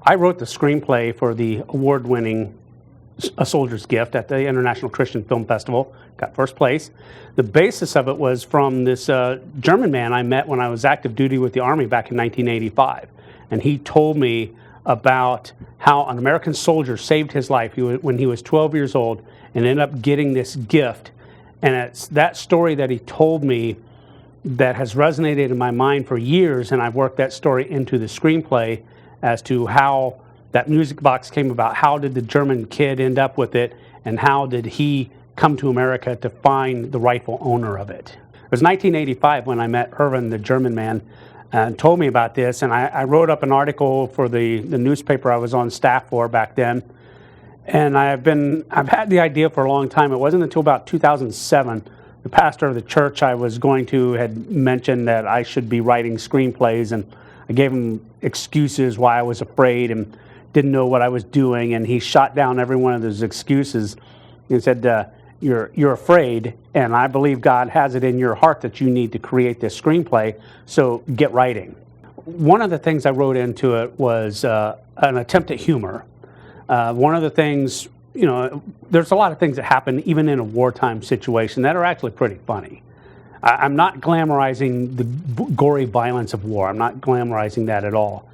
I wrote the screenplay for the award-winning A Soldier's Gift at the International Christian Film Festival, got first place. The basis of it was from this German man I met when I was active duty with the Army back in 1985. And he told me about how an American soldier saved his life when he was 12 years old and ended up getting this gift. And it's that story that he told me that has resonated in my mind for years, and I've worked that story into the screenplay as to how that music box came about. How did the German kid end up with it, and how did he come to America to find the rightful owner of it? It was 1985 when I met Irvin, the German man, and told me about this, and I wrote up an article for the newspaper I was on staff for back then. And I've had the idea for a long time. It wasn't until about 2007, the pastor of the church I was going to had mentioned that I should be writing screenplays, and I gave him excuses why I was afraid and didn't know what I was doing, and he shot down every one of those excuses and said, you're afraid, and I believe God has it in your heart that you need to create this screenplay, so get writing. One of the things I wrote into it was an attempt at humor. One of the things, there's a lot of things that happen even in a wartime situation that are actually pretty funny. I'm not glamorizing the gory violence of war. I'm not glamorizing that at all.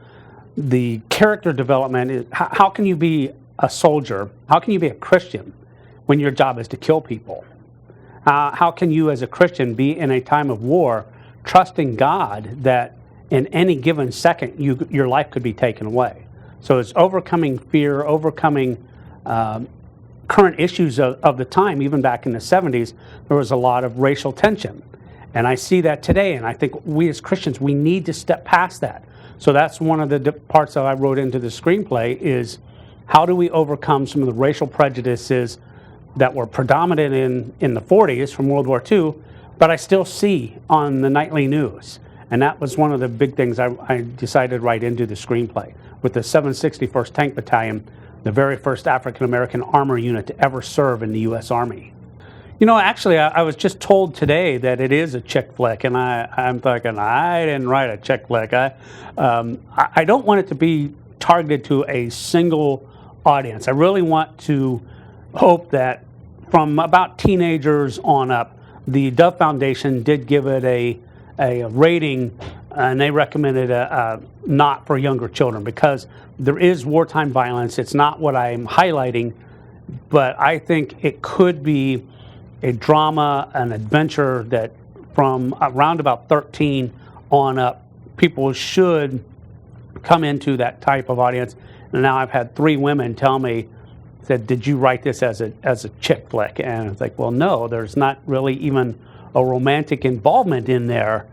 The character development is, how can you be a soldier? How can you be a Christian when your job is to kill people? How can you as a Christian be in a time of war trusting God that in any given second your life could be taken away? So it's overcoming fear, overcoming current issues of the time. Even back in the 70s, there was a lot of racial tension. And I see that today, and I think we as Christians, we need to step past that. So that's one of the parts that I wrote into the screenplay is how do we overcome some of the racial prejudices that were predominant in the 40s from World War II, but I still see on the nightly news. And that was one of the big things I decided to write into the screenplay. With the 761st Tank Battalion, the very first African-American armor unit to ever serve in the U.S. Army. Actually, I was just told today that it is a chick flick, and I'm thinking, I didn't write a chick flick. I don't want it to be targeted to a single audience. I really want to hope that from about teenagers on up, the Dove Foundation did give it a rating, and they recommended not for younger children because there is wartime violence. It's not what I'm highlighting, but I think it could be a drama, an adventure that from around about 13 on up, people should come into that type of audience. And now I've had 3 women tell me, said, did you write this as a chick flick? And it's like, well, no, there's not really even a romantic involvement in there.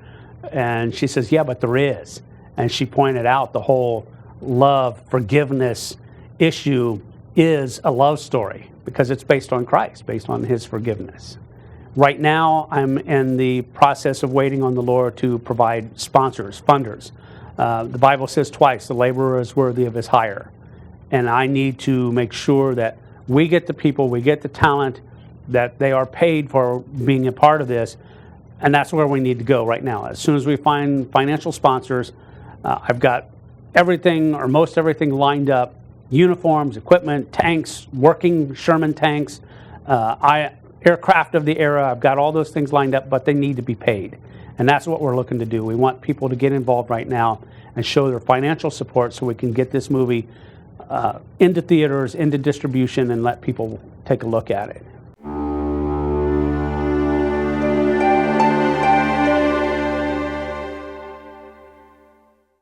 And she says, yeah, but there is. And she pointed out the whole love, forgiveness issue is a love story because it's based on Christ, based on his forgiveness. Right now, I'm in the process of waiting on the Lord to provide sponsors, funders. The Bible says twice, the laborer is worthy of his hire. And I need to make sure that we get the people, we get the talent, that they are paid for being a part of this. And that's where we need to go right now. As soon as we find financial sponsors, I've got everything or most everything lined up. Uniforms, equipment, tanks, working Sherman tanks, aircraft of the era. I've got all those things lined up, but they need to be paid. And that's what we're looking to do. We want people to get involved right now and show their financial support so we can get this movie into theaters, into distribution, and let people take a look at it.